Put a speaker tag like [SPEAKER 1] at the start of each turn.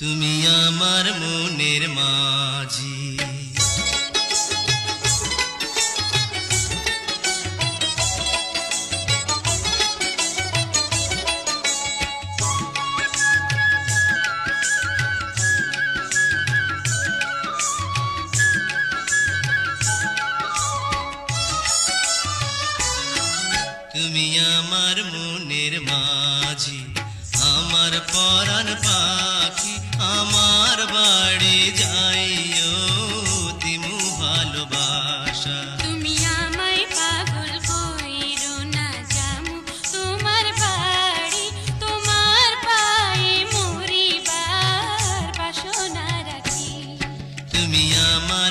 [SPEAKER 1] তুমি আমার মনের মাঝি। তুমি আমার মনের মাঝি, আমার পরাণ পাখি, আমার বাড়ি যাইও দিমু ভালোবাসা।
[SPEAKER 2] তুমি আমায় পাগল কইরো না, যামু তোমার বাড়ি, তোমার পায়ে মরিবার বাসনা রাখি।
[SPEAKER 1] তুমি আমার